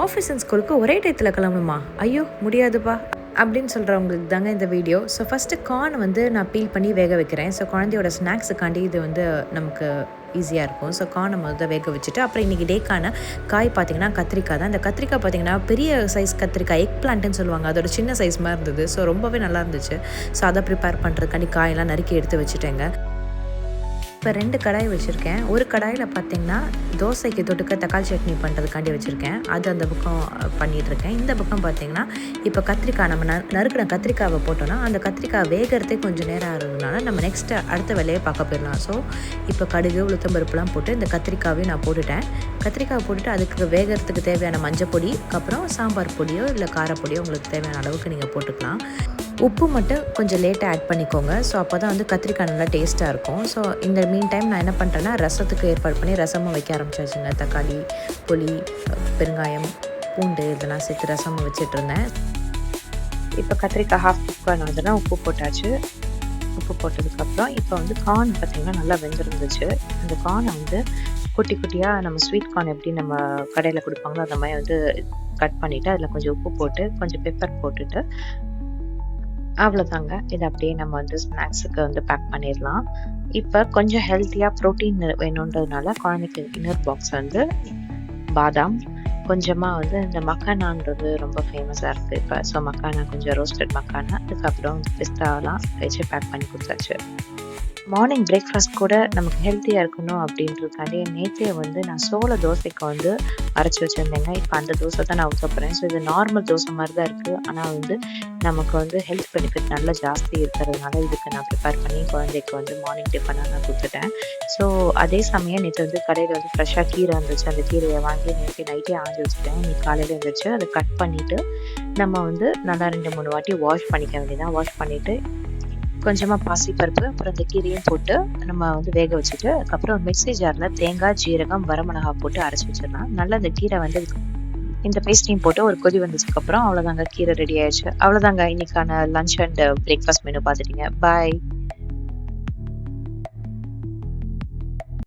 Office and ஸ்கூலுக்கு ஒரே டயத்தில் கிளம்பணுமா? ஐயோ முடியாதுப்பா அப்படின்னு சொல்கிறவங்களுக்கு தாங்க இந்த வீடியோ. ஸோ ஃபஸ்ட்டு கார்ன் வந்து நான் பீல் பண்ணி வேக வைக்கிறேன். ஸோ குழந்தையோட ஸ்நாக்ஸுக்காண்டி இது வந்து நமக்கு ஈஸியாக இருக்கும். ஸோ கார்னை முதல்ல வேக வச்சுட்டு அப்புறம் இன்றைக்கி டேக்கான காய் பார்த்திங்கன்னா கத்திரிக்காய் தான். இந்த கத்திரிக்காய் பார்த்திங்கன்னா பெரிய சைஸ் கத்திரிக்காய், எக் பிளான்ட்டுன்னு சொல்லுவாங்க, அதோட சின்ன சைஸ் மாதிரி இருந்தது. ஸோ ரொம்பவே நல்லா இருந்துச்சு. ஸோ அதை ப்ரிப்பேர் பண்ணுறதுக்காண்டி காயெல்லாம் நறுக்கி எடுத்து வச்சுட்டேங்க. இப்போ 2 கடாய் வச்சுருக்கேன். ஒரு கடாயில் பார்த்திங்கன்னா தோசைக்கு தொட்டுக்க தக்காளி சட்னி பண்ணுறதுக்காண்டி வச்சுருக்கேன். அது அந்த பக்கம் பண்ணிகிட்ருக்கேன். இந்த பக்கம் பார்த்திங்கன்னா இப்போ கத்திரிக்காய் நம்ம நறுக்கின கத்திரிக்காவை போட்டோன்னா அந்த கத்திரிக்காய் வேகிறதே கொஞ்சம் நேரம் ஆகிறதுனால நம்ம நெக்ஸ்ட்டு அடுத்த வேலையை பார்க்க போயிடலாம். ஸோ இப்போ கடுகு, உளுத்தம்பருப்புலாம் போட்டு இந்த கத்திரிக்காவையும் நான் போட்டுட்டேன். கத்திரிக்காவை போட்டுட்டு அதுக்கு வேகிறதுக்கு தேவையான மஞ்சள் பொடி, அப்புறம் சாம்பார் பொடியோ இல்லை காரப்பொடியோ உங்களுக்கு தேவையான அளவுக்கு நீங்கள் போட்டுக்கலாம். உப்பு மட்டும் கொஞ்சம் லேட்டாக ஆட் பண்ணிக்கோங்க. ஸோ அப்போ தான் வந்து கத்திரிக்காய் நல்லா டேஸ்ட்டாக இருக்கும். ஸோ இந்த மீன் டைம் நான் என்ன பண்ணுறேன்னா ரசத்துக்கு ஏற்பாடு பண்ணி ரசமும் வைக்க ஆரம்பிச்சாச்சுங்க. தக்காளி, புளி, பெருங்காயம், பூண்டு இதெல்லாம் சேர்த்து ரசமும் வச்சிட்ருந்தேன். இப்போ கத்திரிக்காய் ஹாஃப் குக்கான வந்துன்னா உப்பு போட்டாச்சு. உப்பு போட்டதுக்கப்புறம் இப்போ வந்து கார்ன் பார்த்திங்கன்னா நல்லா வெந்திருந்துச்சு. அந்த கார்னை வந்து குட்டி குட்டியாக நம்ம ஸ்வீட் கார்ன் எப்படி நம்ம கடையில் கொடுப்பாங்களோ அந்த மாதிரி வந்து கட் பண்ணிவிட்டு அதில் கொஞ்சம் உப்பு போட்டு கொஞ்சம் பெப்பர் போட்டுட்டு அவ்வளோதாங்க. இதை அப்படியே நம்ம வந்து ஸ்நாக்ஸுக்கு வந்து பேக் பண்ணிடலாம். இப்போ கொஞ்சம் ஹெல்த்தியாக ப்ரோட்டீன் வேணுன்றதுனால குழந்தைக்கு இன்னர் பாக்ஸ் வந்து பாதாம், கொஞ்சமாக வந்து இந்த மக்கானான்றது ரொம்ப ஃபேமஸாக இருக்குது இப்போ. ஸோ மக்கானா கொஞ்சம் ரோஸ்டட் மக்கானா, அதுக்கப்புறம் பிஸ்தாலாம் வச்சு பேக் பண்ணி கொடுத்தாச்சு. மார்னிங் பிரேக்ஃபாஸ்ட் கூட நமக்கு ஹெல்த்தியாக இருக்கணும் அப்படின்றதுக்காண்டி நேற்றே வந்து நான் சோள தோசைக்கு வந்து அரைச்சி வச்சுருந்தேங்க. இப்போ அந்த தோசை தான் நான் ஊற்ற போகிறேன். ஸோ இது நார்மல் தோசை மாதிரி தான் இருக்குது. ஆனால் வந்து நமக்கு வந்து ஹெல்த் பெனிஃபிட் நல்லா ஜாஸ்தி இருக்கிறதுனால இதுக்கு நான் ப்ரிப்பேர் பண்ணி குழந்தைக்கு வந்து மார்னிங் டிஃபனாக நான் கொடுத்துட்டேன். ஸோ அதே சமயம் நேற்று வந்து கடையில் வந்து ஃப்ரெஷ்ஷாக கீரை இருந்துச்சு. அந்த கீரையை வாங்கி நேற்று நைட்டே ஆஞ்சி வச்சுட்டேன். இன்னைக்கு காலையில் இருந்துச்சு. அதை கட் பண்ணிவிட்டு நம்ம வந்து நல்லா 2-3 வாட்டி வாஷ் பண்ணிக்க வேண்டியதான். வாஷ் பண்ணிவிட்டு கொஞ்சமாக பாசிப்பருப்பு அப்புறம் இந்த கீரையும் போட்டு நம்ம வந்து வேக வச்சுட்டு அதுக்கப்புறம் மிக்ஸி ஜாரில் தேங்காய், ஜீரகம், வரமிளகா போட்டு அரைச்சி வச்சிடலாம். நல்லா இந்த கீரை வந்து இந்த பேஸ்ட்டையும் போட்டு ஒரு கொதி வந்ததுக்கப்புறம் அவ்வளோதாங்க, கீரை ரெடி ஆயிடுச்சு. அவ்வளோதாங்க, இன்னைக்கான லஞ்ச் அண்ட் பிரேக்ஃபாஸ்ட் மெனு பார்த்துட்டீங்க. பாய்.